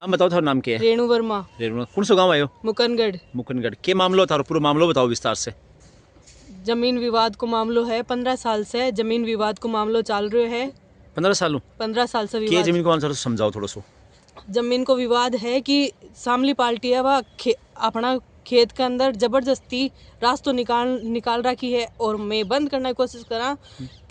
हम बताओ थारा नाम क्या है? रेणु वर्मा। रेणु, कौन सा गाँव आयो? मुकनगढ़। मुकनगढ़ के मामलो थारो पूरा मामलो बताओ विस्तार से। जमीन विवाद को मामलो है, 15 साल से जमीन विवाद को मामलो चल रहे है। 15 सालों 15 साल से के विवाद। जमीन को आंसर समझाओ थोड़ा सो। जमीन को विवाद है कि सामली पार्टी है वह अपना खेत के अंदर जबरदस्ती रास्तों निकाल रखी है और मैं बंद करने की कोशिश करा।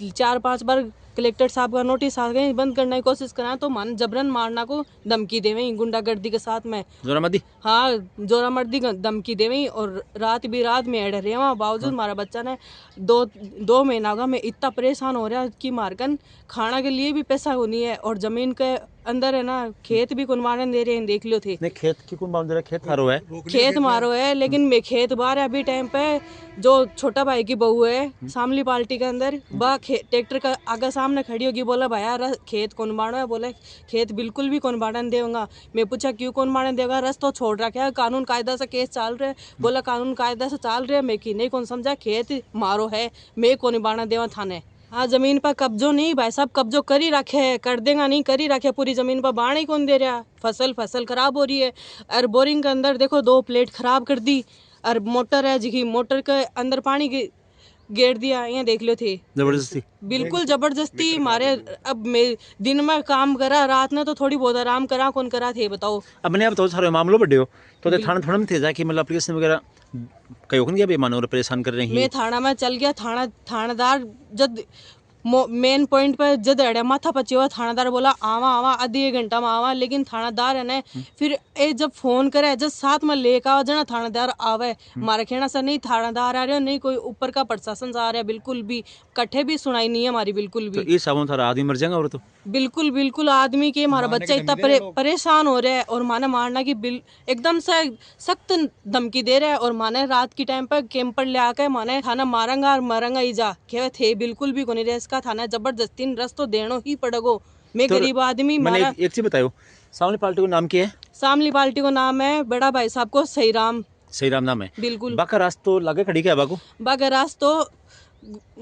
4-5 बार कलेक्टर साहब का नोटिस आ गए, बंद करने की कोशिश करा तो मन जबरन मारना को धमकी देवे गुंडागर्दी के साथ में। जोरामर्दी? हाँ, जोरामर्दी धमकी देवे और रात भी रात में अड़ रहे वहाँ। बावजूद हमारा बच्चा ने दो महीना का मैं इतना परेशान हो रहा कि मारकन खाना के लिए भी पैसा होनी है और जमीन के अंदर है ना खेत भी कुनवाने दे रहे हैं, देख लो थे। नहीं, खेत की कौन बाउंड्री है? खेत थारो है? खेत मारो है, लेकिन मैं खेत बाहर है अभी टाइम पे। जो छोटा भाई की बहू है सामली पार्टी के अंदर, वह ट्रैक्टर का आगे सामने खड़ी होगी, बोला भैया खेत कौन बाड़ो है? बोले खेत बिल्कुल भी कौन बाड़न देगा। मैं पूछा क्यों कौन बाड़न देगा? रस तो छोड़ रखा है, कानून कायदा से केस चल रहे। बोला कानून कायदा से चल रहे, मैं की नहीं कौन समझा, खेत मारो है, मैं कौन बाड़न देवा थाने। हाँ, जमीन पर कब्जो नहीं भाई साहब, कब्जो कर ही रखे है, कर देगा नहीं, कर ही रखे पूरी जमीन पर, बाण ही कौन दे रहा। फसल खराब हो रही है और बोरिंग के अंदर देखो 2 प्लेट खराब कर दी और मोटर है जी, मोटर के अंदर पानी गेर दिया, यहाँ देख लो थे। जबरदस्ती? बिल्कुल जबरदस्ती मारे। अब मैं दिन में काम करा, रात में तो थोड़ी बहुत आराम करा, कौन करा थे बताओ। अब मैंने बताओ सारे मामलो बढ़े हो तो थाना थोड़ा में थे जाके मतलब एप्लीकेशन वगैरह कहीं गया बेमानो और परेशान कर रहे हैं। मैं थाना में चल गया, थानेदार जब मेन पॉइंट पर जद अड़े माथा पचे हुआ, थानादार बोला आवा आधी 1 घंटा में आवा, लेकिन थानादार है ना फिर जब फोन करे जब साथ में लेकर आवा जना थानादार आवे। हमारे कहना से नहीं थानादार आ रहे हो, नहीं कोई ऊपर का प्रशासन से आ रहा है, बिल्कुल भी कट्ठे भी सुनाई नहीं है हमारी, बिल्कुल भी। तो इस सावन थारा आदमी मर जाएगा और तो बिल्कुल आदमी के हमारा बच्चा इतना परेशान हो रहा है और माने मारना की एकदम से सख्त धमकी दे रहा है और माने रात की टाइम पर कैंपर ले आकर माने थाना मारेंगा और मरेंगा ही जा कहे थे। बिल्कुल भी कोनी रेस का थाना जबरदस्ती रस तो देनो ही पड़ेगो। मैं तो गरीब आदमी। मैंने एक चीज बताओ, सामने पार्टी को नाम क्या है? सामली पार्टी को नाम है बड़ा भाई साहब को सही राम नाम है। बिल्कुल। बाका रास्तो लगे खड़ी क्या बाको? बाका रास्तो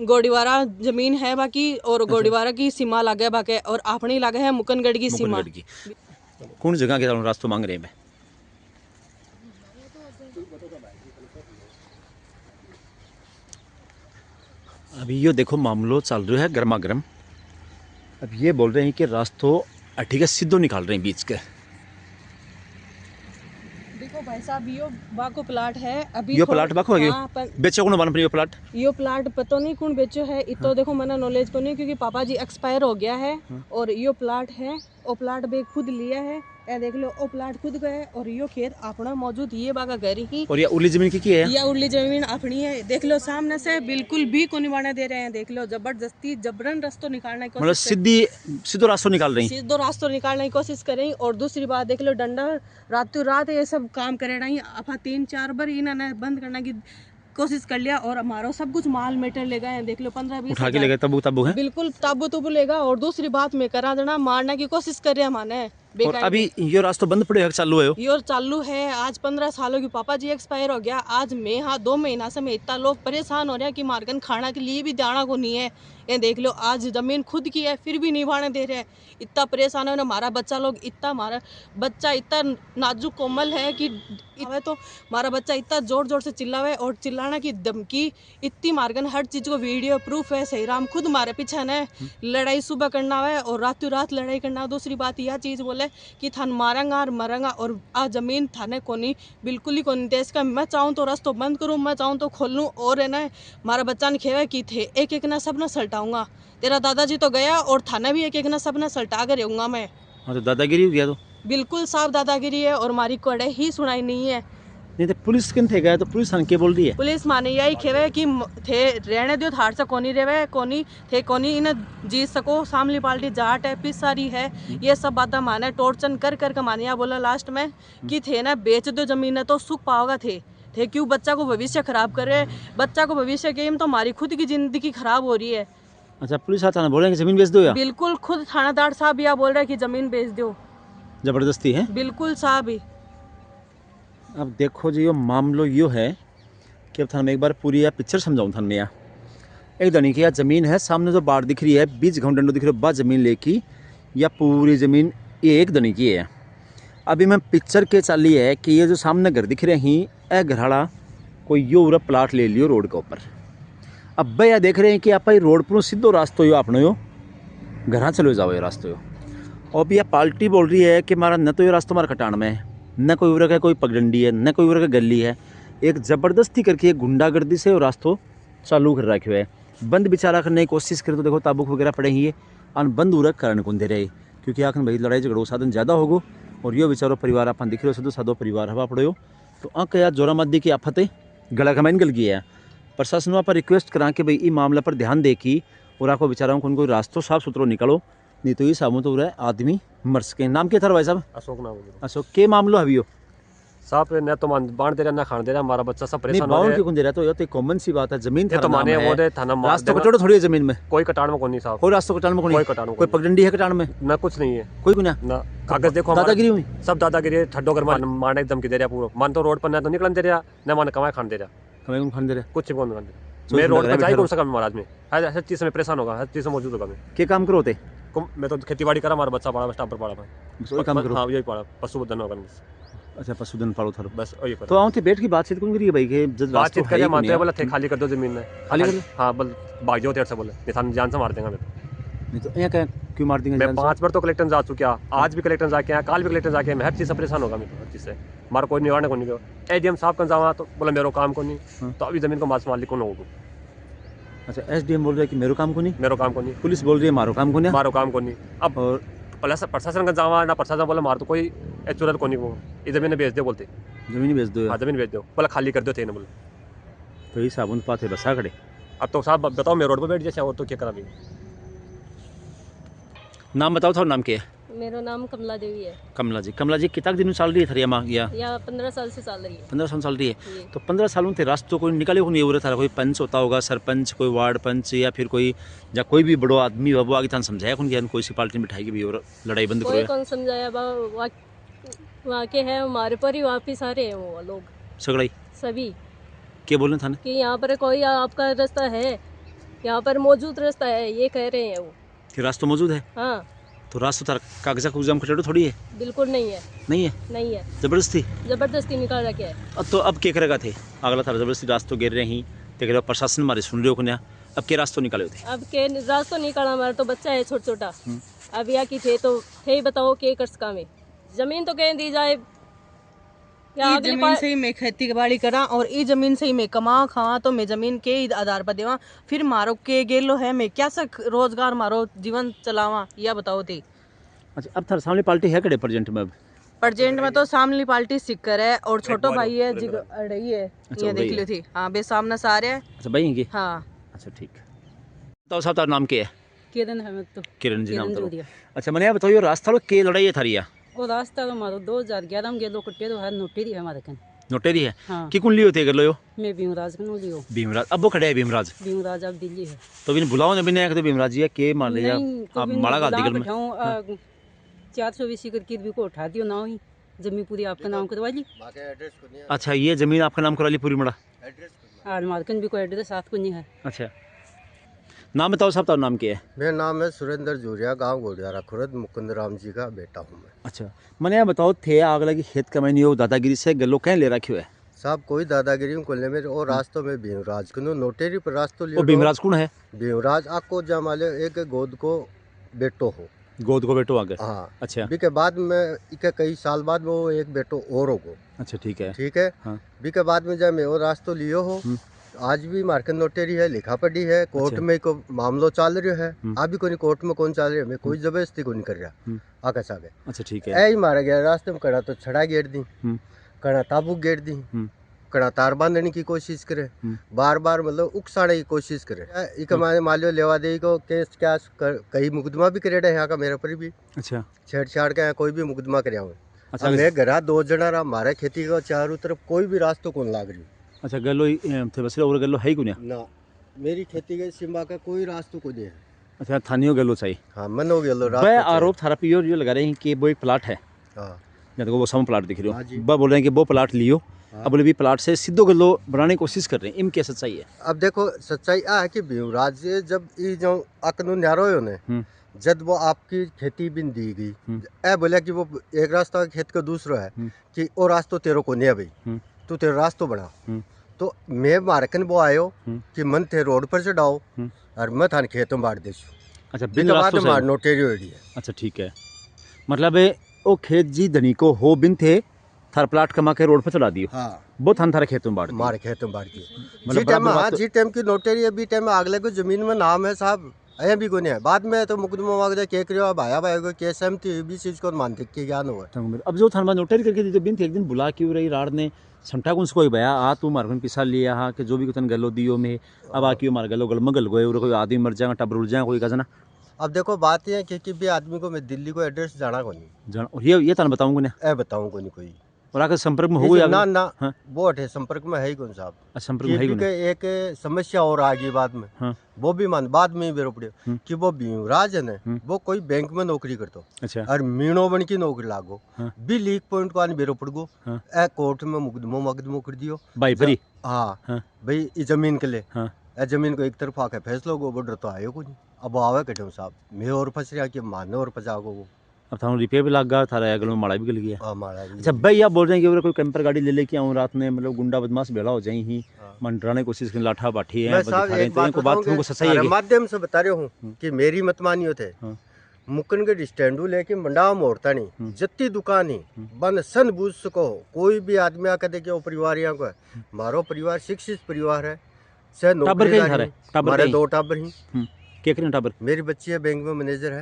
गोड़ीवारा जमीन है बाकी और गोड़ीवारा की सीमा लगे बाके और अपनी लगे है मुकनगढ़ की सीमा। कौन जगह के रास्तों मांग रहे हैं? अभी ये देखो मामलो चल रहा है गर्मा गर्म। अब ये बोल रहे हैं कि रास्तों अठी का सीधो निकाल रहे हैं बीच के। देखो भाई साहब यो बाको प्लाट है अभी। यो प्लाट बाको है? बेचो कौन बन यो प्लाट? यो प्लाट पता नहीं कौन बेचो है इतो। हाँ। देखो मैंने नॉलेज को नहीं, क्योंकि पापा जी एक्सपायर हो गया है। हाँ। और यो प्लाट है, वो प्लाट भी खुद लिया है, ये देख लो वो प्लाट खुद का है और यो खेत अपना मौजूद ये बागा घर ही। और ये उरली जमीन की है? ये उरली जमीन अपनी है, देख लो सामने से बिल्कुल भी कोनी बाने दे रहे हैं। देख लो जबरदस्ती जबरन रास्तों निकालने की कोशिश, मतलब सीधो रास्तों निकाल रही हैं, सीधो रास्तों निकालने की कोशिश करें। और दूसरी बात देख लो डंडा रातों रात ये सब काम करे नहीं, अपा 3-4 बार इन्होंने बंद करने की कोशिश कर लिया और हमारा सब कुछ माल मेटर ले गए। देख लो 15-20 उठा के ले गए, तबू है बिल्कुल ताबू लेगा। और दूसरी बात में करा देना मारने की कोशिश कर रहे हमारे। और अभी ये रास्ता बंद पड़े चालू है? ये चालू है। आज 15 सालों की पापा जी एक्सपायर हो गया। आज मैं 2 महीना से मैं इतना लोग परेशान हो रहे हैं कि मारकन खाना के लिए भी दाना को नहीं है। ये देख लो आज जमीन खुद की है फिर भी नहीं बाने दे रहे। इतना परेशान है ना हमारा बच्चा लोग, इतना हमारा बच्चा इतना नाजुक कोमल है कि तो हमारा बच्चा इतना जोर से चिल्लावे और चिल्लाना की धमकी इतनी मारकन हर चीज को वीडियो प्रूफ है। सही राम खुद हमारे पीछे है, लड़ाई सुबह करना है और रातों रात लड़ाई करना। दूसरी बात यह चीज बोले कि थान मारेंगा और मरेंगा और आ जमीन थाने कोनी बिल्कुल ही कोनी देश का। मैं चाहूँ तो रास्तों बंद करूँ, मैं चाहूँ तो खोल लूँ। और है ना हमारा बच्चा ने खेवे की थे एक ना सब ना सल्टाऊंगा। तेरा दादाजी तो गया और थाना भी एक ना सब ना सल्टा कर रहूंगा मैं। हाँ, तो दादागिरी हो गया तो बिल्कुल साफ दादागिरी है और हमारी कोड़े ही सुनाई नहीं है। नहीं तो पुलिस किन थे गए तो पुलिस के बोल रही है? पुलिस माने यही खेवे कि थे रहने दो थार से कोनी रेवे कोनी थे कोनी इन्हें जीत सको। सामली पार्टी जाट है पिस सारी है, ये सब बातें माने टोर्चन कर मानिया बोला लास्ट में कि थे ना बेच दो जमीन है तो सुख पाओगा। थे क्यों बच्चा को भविष्य खराब करे? बच्चा को भविष्य गेम तो हमारी खुद की जिंदगी खराब हो रही है। अच्छा, पुलिस थाना बोल रहे हैं कि जमीन बेच दो या? बिल्कुल खुद थानादार साहब यह बोल रहे हैं कि जमीन बेच दो। जबरदस्ती है बिल्कुल साहब ही। अब देखो जी यो मामलो यो है कि अब थाने में एक बार पूरी पिक्चर समझाऊँ थाने में। एक दनी की जमीन है सामने जो बाढ़ दिख रही है, बीच घंटो दिख रही है, बा जमीन लेकी या पूरी जमीन ये एक दनी की है। अभी मैं पिक्चर के चाली है कि ये जो सामने घर दिख रहे हैं ए घराड़ा कोई यो उरा प्लाट ले लियो रोड के ऊपर। अब भैया देख रहे हैं कि आप रोड पर सीधो रास्तो यो अपनो यो घर चलो जाओ ये रास्तो यो। और अब यह पार्टी बोल रही है कि मारा न तो ये रास्ता हमारा कटान में है, न कोई उरा का कोई पगडंडी है, न कोई उरा का गली है। एक ज़बरदस्ती करके एक गुंडागर्दी से वो रास्तो चालू कर रखे है। बंद बेचारा करने की कोशिश करे तो देखो ताबुक वगैरह पड़े ही है और बंद उरा कारण कौन दे रहे, क्योंकि आखिर भाई लड़ाई झगड़ो साधन ज़्यादा होगो। और यो बेचारो परिवार अपन दिख रहे हो सादो परिवार हवा पड़े हो तो आँख यार जोरा मत दी की आफतें गला खमैन गल गई है। प्रशासन पर रिक्वेस्ट करा कि भाई इस मामले पर ध्यान दे कि और आपको बेचारा को कोई रास्तों साफ सुथरो निकालो, नहीं तो ये सामू तो रहा आदमी मर सके। नाम क्या था भाई साहब? अशोक नाम है। अशोक के मामलो है यो साहब न तो बांध दे रहा ना खाने दे रहा, हमारा बच्चा सब नहीं परेशान हो रहा बाउंड है। क्यों दे रहा तो ये तो कॉमन सी बात है। जमीन ये तो माने वो दे थाना रास्तों कटोड़ थोड़ी है जमीन में, कोई कटान में कोई नहीं साहब, कोई रास्तों कटान में कोई कटान में कोई पगडंडी है कटान में ना कुछ नहीं है, कोई गुना ना कागज देखो हमारा- दादागिरी हुई सब दादागिरी ठड्डो कर मारने एकदम की दे रहा पूरा। मन तो रोड पर ना तो निकलन दे रहा ना मन कमाए खान दे रहा, हमें खान दे रहे कुछ कौन दे रहा। मैं रोड पर जाए कौन सा काम महाराज में हर चीज़ से मैं परेशान होगा, हर चीज़ से मौजूद होगा। मैं के काम करो होते मैं तो खेती बाड़ी करा, हमारा बच्चा पड़ा स्टाफ पर पड़ा कोई काम करो। हाँ यही पड़ा पशुधन होगा अच्छा पशुधन पालो थारो बस वही तो आऊँ थे बैठ की बातचीत कौन करी है भाई के बातचीत करिए मानते हैं बोला थे खाली कर दो जमीन में खाली कर दो? हाँ बोल भाग जाओ तेरे से बोले निशान जान से मार देंगे। मैं नहीं तो यहाँ क्या क्यों मार देंगे मैं जान से? 5 बार तो कलेक्टर जा चुका, आज भी कलेक्टर जाके आया, काल भी कलेक्टर जाके आया। मैं हर चीज़ से परेशान होगा। मैं तो हर चीज़ से हमारा कोई निवारण को नहीं। एडीएम साहब का जावा तो बोला मेरे काम को नहीं, तो अभी जमीन को मालिक को होगा। अच्छा एसडीएम बोल रहे हैं कि मेरे काम को नहीं, मेरे काम को नहीं, पुलिस बोल रही है मारो काम को नहीं। मारो काम को नहीं। अब और प्लस प्रशासन का जावा ना, प्रशासन बोला मार तो कोई चुरत को नहीं वो ये जमीन बेच दो बोलते। जमीन बेच दो हाँ जमीन बेच दो बोला खाली कर दो थे ना बोले। तो ये साबुन पाते बसा खड़े। अब तो साहब बताओ मैं रोड पर बैठ जैसे और तो क्या करा भी। नाम बताओ था नाम क्या है? मेरा नाम कमला देवी है। कमला जी कितना दिन चल रही है थरिया माँ या या 15 साल से चल रही है 15 साल चल रही है? ये। तो 15 सालों से रास्तों कोई निकाले को नहीं हो रहा था। कोई पंच होता होगा, सरपंच, कोई वार्ड पंच या फिर कोई या कोई भी बड़ो आदमी हो वो आगे था समझाया कौन किया कोई सी पार्टी में बिठाई भी और लड़ाई बंद कोई करो कौन समझाया वहाँ के हैं हमारे पर ही वापिस आ रहे हैं वो लोग सगड़ाई सभी क्या बोलने था कि यहाँ पर कोई आपका रास्ता है, यहाँ पर मौजूद रास्ता है, ये कह रहे हैं वो। कि रास्ता मौजूद है हाँ तो रास्ता तार कागजा कुगजाम कटेड़ो थोड़ी है, बिल्कुल नहीं है, नहीं है, नहीं है, जबरदस्ती निकाल रखे है। अब तो अब क्या करेगा थे अगला था जबरदस्ती रास्तों गिर रहे ही तो प्रशासन हमारे सुन रहे हो कन्या अब के रास्तों निकाले होते अब के रास्ता निकाला, हमारा तो बच्चा है छोटा छोटा। अब यहाँ की थे तो थे ही बताओ के कर सका में जमीन तो कहीं दी जाए या ई अगली जमीन से ही मैं खेती बाड़ी करा और ई जमीन से ही मैं कमा खावा तो मैं जमीन के ही आधार पर देवा फिर मारो के गेलो है मैं क्या सक रोजगार मारो जीवन चलावा या बताओ थे। अच्छा अब थार सामने पार्टी है कड़े प्रेजेंट में? अब प्रजेंट में तो सामली पार्टी सिक्कर है और छोटो भाई है जिग अड़ई है अच्छा, ये देख ली थी। हाँ बे सामने सारे है। अच्छा भाई हैं कि हाँ अच्छा ठीक। बताओ साहब तार नाम क्या है? किरण है तो किरण जी नाम किरण तो जोरिया। अच्छा मैंने ये बताओ रास्ता लो के लड़ाई है थारिया वो रास्ता तो मारो 2011 में गेलो कुट्टे तो है नोटेरी है हमारे कन। नोटेरी है हाँ कि कौन लियो थे कर लो यो मैं भीमराज कन लियो। भीमराज अब वो खड़े है भीमराज भीमराज अब दिल्ली है। तो बिन बुलाओ ने बिन आके तो भीमराज जी के मान लिया नहीं आप माड़ा गाल दिगल में 420 एकड़ की को उठा दियो ना ही जमीन पूरी आपका नाम करवा ली। अच्छा ये जमीन आपका नाम करा ली पूरी मड़ा? और मार्कन भी कोई एड्रेस साथ को नहीं है। अच्छा नाम बताओ साहब तार नाम क्या है? मेरा नाम है सुरेंद्र जोरिया, गांव गोडियारा खुर्द, मुकुंद राम जी का बेटा हूँ मैं। अच्छा मैंने ये बताओ थे आग लगी खेत कमाई नहीं हो दादागिरी से गलो कहीं ले रखे है साहब कोई दादागिरी को ले मेरे और रास्तों में भीमराज को नोटेरी पर रास्तों वो भीमराज कौन है? भीमराज आपको जमाले एक गोद को बेटो हो गोद को बेटो आगे हाँ। अच्छा बी के बाद में इके कई साल बाद वो एक बेटो और होगो। अच्छा ठीक है ठीक है हाँ। बी के बाद में जब मैं और रास्तों लियो हो आज भी मार्केट नोटेरी है, लिखा पड़ी है, कोर्ट में को मामलो चल रहा है। अभी कोई कोर्ट में कौन चल रहा है, मैं कोई जबरदस्ती को नहीं कर रहा आगे सागे। अच्छा ठीक है ऐ ही मारा गया रास्ते में कड़ा तो छड़ा गेट दी, कड़ा ताबूक गेट दी, कड़ा तार बांधने की कोशिश करे, बार बार मतलब उकसाने की कोशिश करे। इक माने मालियो लेवा दे को केस क्या कई मुकदमा भी करे यहाँ का मेरे पर भी। अच्छा छेड़छाड़ का कोई भी मुकदमा करे हूँ। अच्छा मैं घरा 2 जना रहा, हमारे खेती का चारों तरफ कोई भी रास्तों कौन लाग रही। अच्छा गलो थे बस और गलो है कुन्या ना मेरी खेती के सीमा का कोई रास्तों को नहीं है। अच्छा थानियो गलो चाहिए। हाँ मन हो गया लो वह आरोप थारा पे यो लगा रहे हैं कि वो एक प्लाट है हाँ या देखो वो सामने प्लाट दिख रहे हाँ हो, जी। बा बोल रहे हैं कि वो प्लाट लियो, हाँ। अब बोले भी प्लाट से सीधो गलो बनाने की कोशिश कर रहे हैं, इम क्या सच्चाई है? अब देखो सच्चाई आ है कि भीमराज जी जब ये जो अकनू न्यारो है उन्हें जब वो आपकी खेती भी दी गई ए बोला कि वो एक रास्ता खेत का दूसरा है कि वो रास्ता तेरे को नहीं है भाई, तू तेरा रास्ता बना। तो मैं मारकन वो आयो कि मन थे रोड पर चढ़ाओ और मैं थाने खेतों बांट दे। अच्छा, बिन बिन बाद रास्तों मार से। नोटेरी होड़ी है। अच्छा ठीक है, मतलब वो खेत जी धनी को हो बिन थे थार प्लाट कमा के रोड पर चढ़ा दियो, हाँ वो थान थारे खेतों में बांट दियो। मार खेतों बांट दिए। मतलब जी टाइम बराबर हाँ बात जी टाइम की नोटेरी है, बी टाइम अगले को जमीन में नाम है साहब अया भी कोने है। बाद में तो मुकदमा मांग दे के करियो भाया भाई को के सहमति भी चीज को मानते के ज्ञान हुआ। अब जो थान नोटरी करके दी तो बिन थे एक दिन बुला क्यों रही राड ने समटा कुछ कोई भया आ तू मारकन पिसा लिया हा कि जो भी तन गलो दियो में अब आ क्यों मार गलो गल मगल गए और कोई आदमी मर जाएगा टबर उड़ जाएगा कोई का जना अब देखो बात ये है कि भी आदमी को मैं दिल्ली को एड्रेस जाना को नहीं जान और ये तान बताऊंगा ना ए बताऊं को नहीं कोई और आकर संपर्क में हो गया ना ना हाँ। वो हटे संपर्क में है ही कौन साहब। संपर्क में है कि ही भी के एक समस्या और आ गई बाद में हाँ। वो भी मान बाद में ही बेरो पड़े कि वो भीमराज है ना वो कोई बैंक में नौकरी करतो अच्छा और मीणो बन की नौकरी लागो हाँ। भी लीक पॉइंट को आने बेरो पड़गो हाँ। ए कोर्ट में मुकदमो कर दियो भाई परी हाँ हाँ। भाई इस जमीन के लिए हाँ। ए जमीन को एक तरफ आके फैसलो गो बॉर्डर तो आयो को नहीं अब आवे कटो साहब मैं और फंस रहा कि माने और फंसागो वो अब थानू रिपेयर भी लग गया थारा गल में माड़ा भी गल गया। हमारा अच्छा भाई आप बोल रहे हैं कि कोई कैंपर गाड़ी ले लेके आऊँ रात में मतलब गुंडा बदमाश बेड़ा हो जाए ही मन डराने की कोशिश करें लाठा बाठी है मैं साहब एक बात बात को सच्चाई है माध्यम से बता रहा हूँ कि मेरी मत मानियो थे मुकनगढ़ स्टैंडू लेके मंडावा मोड़ता नहीं जत्ती दुकान ही बन सन बूझ सको कोई भी आदमी आकर देखे वो परिवार यहाँ को है मारो परिवार शिक्षित परिवार है से हमारे 2 टाबर ही क्या करें टाबर मेरी बच्ची है बैंक में मैनेजर है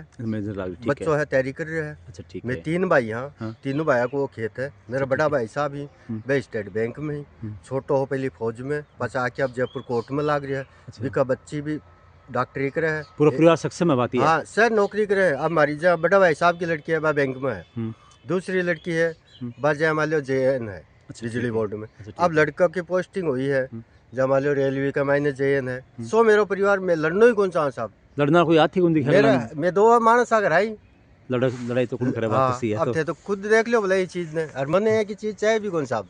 बच्चों है तैयारी कर रहे हैं। अच्छा ठीक मैं है 3 भाई यहाँ हाँ। तीनों भाइयों को वो खेत है मेरा बड़ा भाई साहब ही वह स्टेट बैंक में ही छोटो हो पहली फौज में बचा के अब जयपुर कोर्ट में लाग रहा है। अच्छा। विका बच्ची भी डॉक्टरी करे है पूरा परिवार सक्षम है बात ये हाँ सर नौकरी करे है। अब हमारी जहाँ बड़ा भाई साहब की लड़की है वह बैंक में है दूसरी लड़की है वह जय मान लो JN है बिजली बोर्ड में। अब लड़का की पोस्टिंग हुई है जब मान लो रेलवे का मायने JN है। सो मेरा परिवार में लड़ना ही कौन सा साहब लड़ना कोई हाथी कौन दिखा मेरा मैं 2 मानस अगर आई लड़ाई तो कौन करे बात सही है अब थे तो खुद देख लो भले ये चीज ने और मन है कि चीज चाहे भी कौन साहब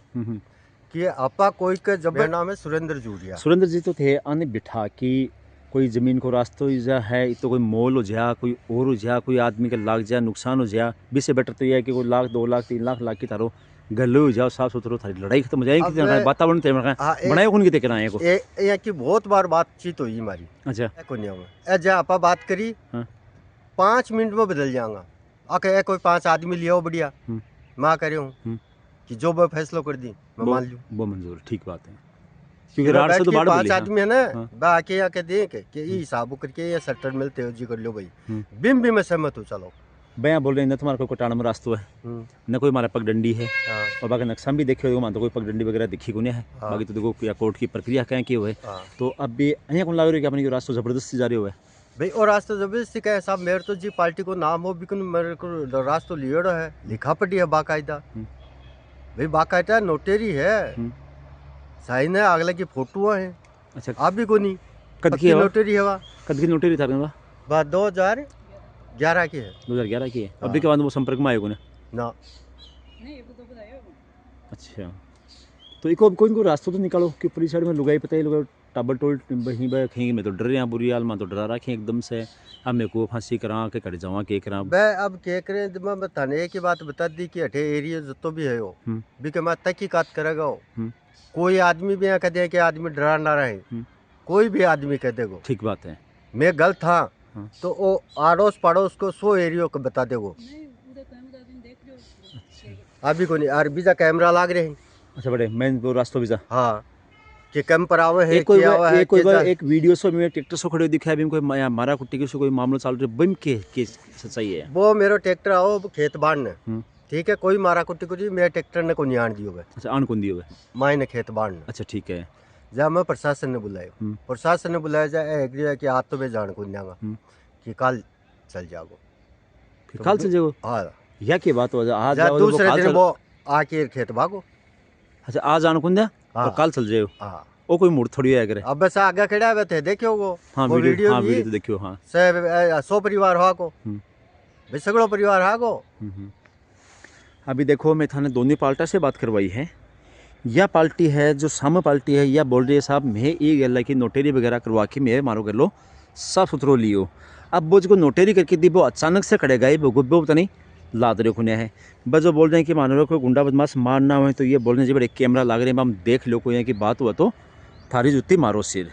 कि आपा कोई का जब मेरा नाम है सुरेंद्र जूरिया। सुरेंद्र जी तो थे आने बिठा कि कोई जमीन को रास्ता जा है तो कोई मोल हो जा कोई और हो जा कोई आदमी का लाग जा नुकसान हो जा भी से बेटर तो ये है कि कोई लाख 2 लाख 3 लाख की तारो गल हो जाओ साफ सुथरो थारी लड़ाई खत्म हो जाएगी वातावरण ते बनाए कौन की कराए को ये की बहुत बार बातचीत हुई हमारी। अच्छा ए जा आपा बात करी 5 मिनट में बदल जाऊंगा आके कोई 5 आदमी लिया हो बढ़िया मैं करे हूँ कि जो मैं फैसला कर दी मैं मान लूँ वो मंजूर ठीक बात है क्योंकि रात से तो बाढ़ 5 आदमी है ना बा आके आके दे के ये हिसाब करके ये सट्टर मिलते हो जी कर लो भाई बिम भी मैं सहमत हूँ। चलो भैया बोल रहे हैं न तुम्हारा कोई कोटाना में रास्ता है न कोई हमारा पगडंडी है और बाकी नक्शा भी देखे हो तो कोई पगडंडी वगैरह दिखी को नहीं है बाकी तो देखो या कोर्ट की प्रक्रिया कहें कि हुए तो अब भी यहाँ कौन लग रही है कि अपनी रास्ता जबरदस्ती जा रही हुआ है भाई और रास्ता जबरदस्ती का है साहब मेरे तो जी पार्टी को नाम हो भी मेरे को रास्ता लियो है लिखा पड़ी है बाकायदा भाई बाकायदा नोटेरी है साइन है अगले की फोटो है। अच्छा आप भी को नहीं कद की नोटेरी है कद की नोटेरी था बात 2011 की है 2011 की है अभी के बाद वो संपर्क में आएगा ना अच्छा तो एक कोई रास्ता तो निकालो कि पूरी साइड में लुगाई पता है लोग टाबर टोल वहीं पर कहीं मैं तो डर रहा बुरी हाल में तो डरा रखे एकदम से अब मेरे को फांसी करा के कट जावा के करा मैं अब के करे मैं बताने की बात बता दी कि हटे एरिया जो भी है वो भी के मैं तहकीकात करेगा कोई आदमी भी यहाँ कह दे कि आदमी डरा ना रहे कोई भी आदमी कह देगा ठीक बात है मैं गलत था तो वो आड़ोस पड़ोस को 100 एरियो को बता देगो अभी को नहीं और बीजा कैमरा लाग रहे हैं। अच्छा बड़े मैं वो रास्ता बीजा हाँ कि कम पर आवे है एक वीडियो सो में ट्रैक्टर सो खड़े दिखाया भी कोई मारा कुट्टी के सो कोई मामला चल रहा बम के सच्चाई है वो मेरो ट्रैक्टर आओ खेत बाढ़ ठीक है कोई मारा कुट्टी कुटी मेरे ट्रैक्टर ने को नहीं आन दियो। अच्छा आन कौन दियो माई ने खेत बाढ़। अच्छा ठीक है जा मैं प्रशासन ने बुलाया प्रशासन ने बुलाया जाए एग्री कि आज तो मैं जान को जाऊंगा कि कल चल जाओ फिर कल चल जाओ हाँ या की बात हो आज दूसरे दिन वो आके खेत भागो। अच्छा आज आन कौन और कल चल जाओ हाँ वो कोई मूड थोड़ी है करे अब बस आगे खड़ा है थे देखियो वो हाँ वीडियो तो देखियो हाँ 100 परिवार हो को भाई सगड़ो परिवार हा को अभी देखो मैं थाने दोनों पार्टी से बात करवाई है। यह पार्टी है जो सामने पार्टी है, यह बोल रही है साहब मैं ये गल की नोटेरी वगैरह करवा के मैं मारो कर लो साफ सुथरो लियो। अब वो जो नोटेरी करके दी वो अचानक से खड़े गए वो गुब्बे पता नहीं लाद रहे खुने है। बस जो बोल रहे हैं कि मानो कोई गुंडा बदमाश मारना हो तो ये बोल रहे हैं जी बड़े कैमरा लग रहे हैं, हम देख लो कोई की बात हुआ तो थारी जुत्ती मारो सिर।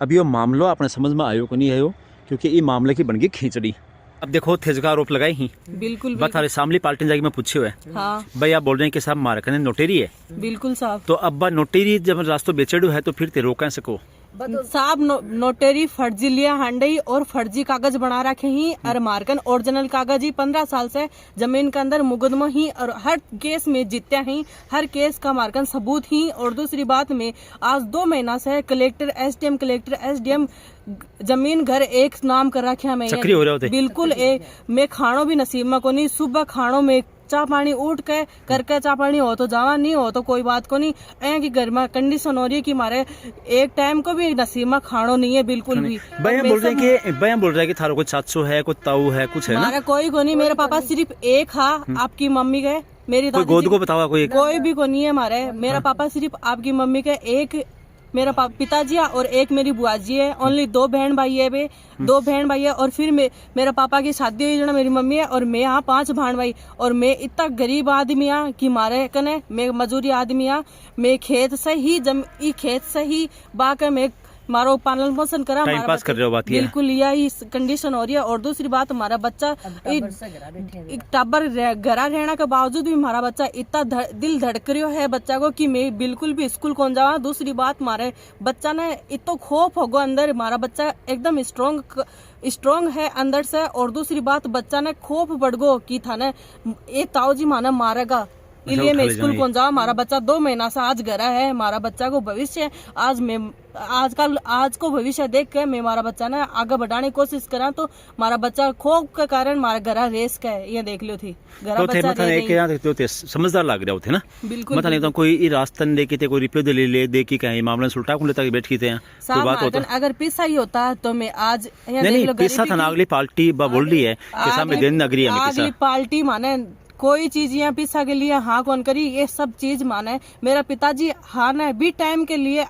अब ये मामला अपने समझ में आयो को नहीं आयो, क्योंकि ये मामले की बन गई खींचड़ी। अब देखो थे का आरोप लगाई ही बिल्कुल बस थारे सामने पार्टी जाके मैं पूछे हुए हाँ भाई आप बोल रहे हैं कि साहब मारा कने नोटेरी है, बिल्कुल साहब। तो अब बा नोटेरी जब रास्तों बेचड़ू है तो फिर ते रोक सको। साहब नोटेरी फर्जी लिया हांडई और फर्जी कागज बना रखे ही और मार्कन ओरिजिनल कागज ही 15 साल से जमीन के अंदर मुकदमा ही और हर केस में जीत्या ही, हर केस का मार्कन सबूत ही। और दूसरी बात में आज 2 महीना से कलेक्टर एसडीएम जमीन घर एक नाम कर रखे मैं चक्री हो रहे होते बिल्कुल। मैं खानो भी नसीब में को नहीं, सुबह खानो में चाह पानी उठ के करके चाह पानी हो तो जावा, नहीं हो तो कोई बात को नहीं। ऐ की घर में कंडीशन हो रही है कि हमारे एक टाइम को भी नसीब में खानो नहीं है बिल्कुल भी। भैया बोल रहे हैं कि थारो कोई चाचो है, कोई ताऊ है, कुछ है ना? हमारा कोई को नहीं, मेरे पापा सिर्फ एक हा, आपकी मम्मी के, मेरी कोई गोद को बतावा कोई भी को नहीं है हमारे। मेरा पापा सिर्फ आपकी मम्मी के, एक मेरा पिताजी है और एक मेरी बुआ जी है। ओनली 2 बहन भाई है बे, 2 बहन भाई है। और फिर मेरा पापा की शादी हुई जो मेरी मम्मी है और मैं यहाँ 5 भाण भाई। और मैं इतना गरीब आदमी हाँ कि मारे कने मैं मजूरी आदमी हाँ। मैं खेत से ही बाके मैं मारो पालन पोषण करा, टाइम पास कर रहे हो बात ये बिल्कुल यही कंडीशन हो रही है। और दूसरी बात हमारा बच्चा टाबर घरा रहने के बावजूद भी हमारा बच्चा इतना दिल धड़क रहा है बच्चा को कि मैं बिल्कुल भी स्कूल कौन जावा। दूसरी बात हमारे बच्चा ने इतना खौफ होगा अंदर, हमारा बच्चा एकदम स्ट्रॉन्ग है अंदर से। और दूसरी बात बच्चा ने खौफ बढ़ गो कि थाने ये ताऊ जी माना मारेगा, इसलिए मैं स्कूल कौन जाऊँ। हमारा बच्चा 2 महीना से आज घरा है। हमारा बच्चा को भविष्य आज को भविष्य देख के मैं हमारा बच्चा ने आगे बढ़ाने की कोशिश करा, तो हमारा बच्चा खौफ के कारण हमारा घरा रेस का है, ये देख लो थी घरा बच्चा तो समझदार लग रहे होते ना बिल्कुल। मतलब नहीं कोई रास्ता नहीं देखे थे, कोई रिप्यो ले दे की कहीं मामला सुलटा को लेता बैठ की थे बात होता। अगर पिसा ही होता तो मैं आज नहीं पिसा था अगली पार्टी बोल रही है कि सामने दिन नगरी है अगली पार्टी माने कोई चीज यहाँ पिसा के लिए हाँ कौन करी, ये सब चीज माने मेरा पिताजी हाँ न भी टाइम के लिए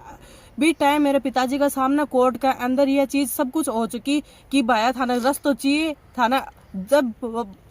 भी टाइम मेरे पिताजी का सामना कोर्ट का अंदर यह चीज सब कुछ हो चुकी कि भाया थाना रस्तो चाहिए, थाना जब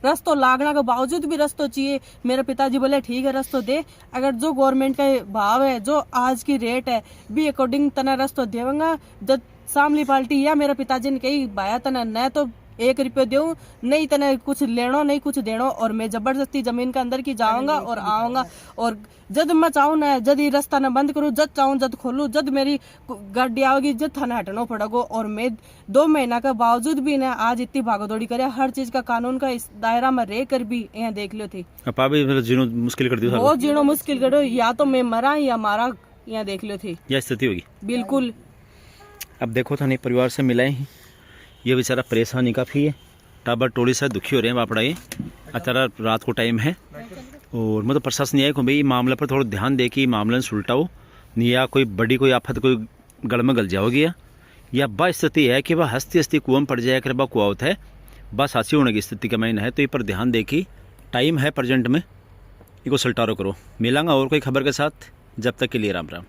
रस्तो लागना के बावजूद भी रस्तो चाहिए। मेरे पिताजी बोले ठीक है रस्तो दे, अगर जो गवर्नमेंट का भाव है जो आज की रेट है भी अकॉर्डिंग तना रस्तो देवंगा। जब सामली पार्टी या मेरे पिताजी ने कही भाया तना न तो 1 रुपये दूं, नहीं तने कुछ लेनो नहीं कुछ देनो, और मैं जबरदस्ती जमीन के अंदर की जाऊंगा और आऊंगा। और जब मैं चाहूँ ना जब ये रास्ता न बंद करूँ, जब चाहूँ जब खोलूँ, जब मेरी गाड़ी आओगी जब थाने हटना पड़ेगा। और मैं 2 महीना के बावजूद भी ना आज इतनी भागदौड़ी करे, हर चीज का कानून का इस दायरा में रह कर भी यहाँ देख लो थी जीनो मुश्किल कर दी, बहुत जीनो मुश्किल करो, या तो मैं मरा या मारा, यहाँ देख लो थी यह स्थिति होगी बिल्कुल। अब देखो थाने परिवार से मिलाए ही, ये बेचारा परेशानी काफ़ी है, टाबर टोली से दुखी हो रहे हैं बापड़ा। ये अचारा रात को टाइम है और मतलब प्रशासन ये भाई मामले पर थोड़ा ध्यान दे कि मामला सुलटाओ नहीं, या कोई बड़ी कोई आफत कोई गल में गल जाओगी या बा स्थिति है कि वह हंसती हंसती कुआं पड़ जाए कर बा कुआ होता है, बस हासी होने की स्थिति का मैंने है। तो ये पर ध्यान दे कि टाइम है प्रेजेंट में, इसको सुलटारो करो। मिलांगा और कोई खबर के साथ, जब तक के लिए राम राम।